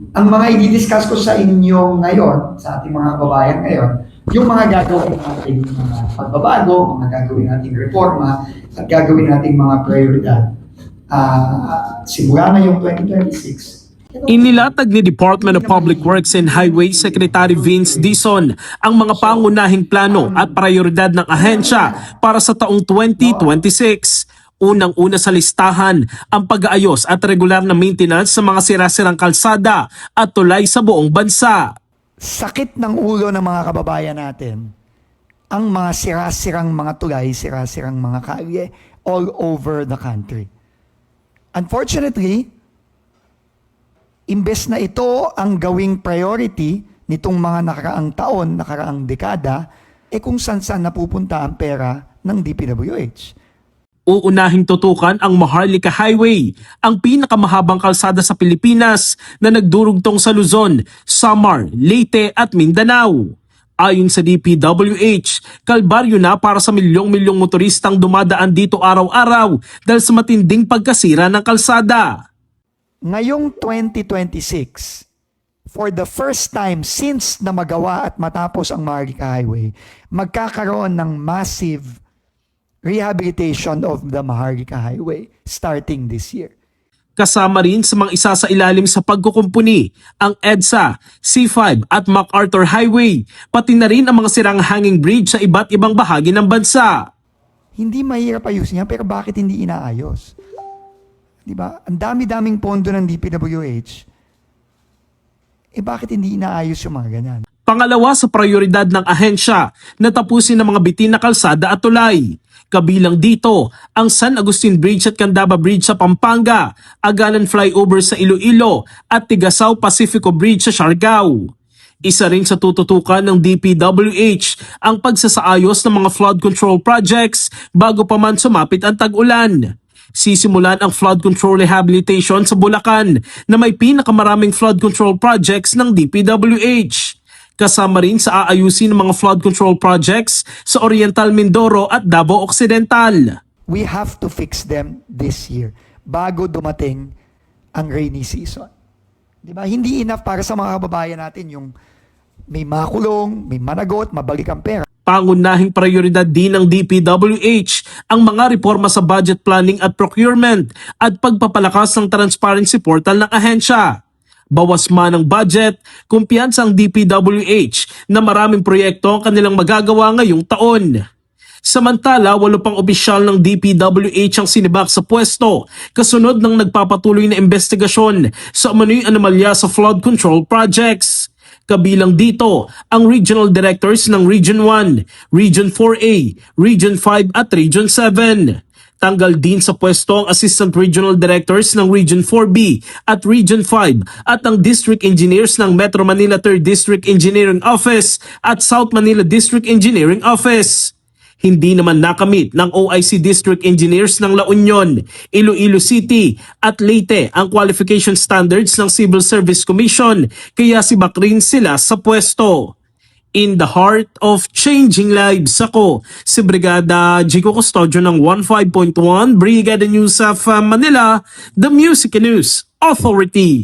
ang mga i-discuss ko sa inyo ngayon, sa ating mga kababayan ngayon, yung mga gagawin nating mga pagbabago, mga gagawin nating reforma, at gagawin nating mga prioridad. Simula na yung 2026. Inilatag ni Department of Public Works and Highways Secretary Vince Dizon ang mga pangunahing plano at prioridad ng ahensya para sa taong 2026. Unang-una sa listahan ang pag-aayos at regular na maintenance sa mga sira-sirang kalsada at tulay sa buong bansa. Sakit ng ulo ng mga kababayan natin ang mga sira-sirang mga tulay, sira-sirang mga kalye all over the country. Unfortunately, imbes na ito ang gawing priority nitong mga nakaraang taon, nakaraang dekada, kung saan-saan napupunta ang pera ng DPWH. Uunahing tutukan ang Maharlika Highway, ang pinakamahabang kalsada sa Pilipinas na nagdurugtong sa Luzon, Samar, Leyte at Mindanao. Ayon sa DPWH, kalbaryo na para sa milyong-milyong motoristang dumadaan dito araw-araw dahil sa matinding pagkasira ng kalsada. Ngayong 2026, for the first time since na magawa at matapos ang Maharlika Highway, magkakaroon ng massive rehabilitation of the Maharlika Highway starting this year. Kasama rin sa mga isa sa ilalim sa pagkukumpuni ang EDSA, C5 at MacArthur Highway, pati na rin ang mga sirang hanging bridge sa iba't ibang bahagi ng bansa. Hindi mahirap ayusin yan, pero bakit hindi inaayos? Diba? Ang dami-daming pondo ng DPWH, bakit hindi inaayos yung mga ganyan? Pangalawa sa prioridad ng ahensya na tapusin ang mga bitin na kalsada at tulay. Kabilang dito ang San Agustin Bridge at Candaba Bridge sa Pampanga, Agalan Flyover sa Iloilo at Tigasaw Pacifico Bridge sa Siargao. Isa rin sa tututukan ng DPWH ang pagsasaayos ng mga flood control projects bago pa man sumapit ang tag-ulan. Sisimulan ang flood control rehabilitation sa Bulacan na may pinakamaraming flood control projects ng DPWH. Kasama rin sa aayusin ng mga flood control projects sa Oriental Mindoro at Davao Occidental. We have to fix them this year bago dumating ang rainy season. Diba? Hindi enough para sa mga kababayan natin yung may makulong, may managot, mabalik ang pera. Pangunahing prioridad din ng DPWH ang mga reforma sa budget planning at procurement at pagpapalakas ng transparency portal ng ahensya. Bawas man ang budget, kumpiyansa ang DPWH na maraming proyekto ang kanilang magagawa ngayong taon. Samantala, 8 pang opisyal ng DPWH ang sinibak sa pwesto kasunod ng nagpapatuloy na investigasyon sa umano'y anomalya sa flood control projects. Kabilang dito ang regional directors ng Region 1, Region 4A, Region 5 at Region 7. Tanggal din sa pwesto ang Assistant Regional Directors ng Region 4B at Region 5 at ang District Engineers ng Metro Manila 3rd District Engineering Office at South Manila District Engineering Office. Hindi naman nakamit ng OIC District Engineers ng La Union, Iloilo City at Leyte ang qualification standards ng Civil Service Commission kaya sibak rin sila sa pwesto. In the heart of changing lives, ako si Brigada Jico Custodio ng 15.1 Brigada News of Manila, the Music News Authority.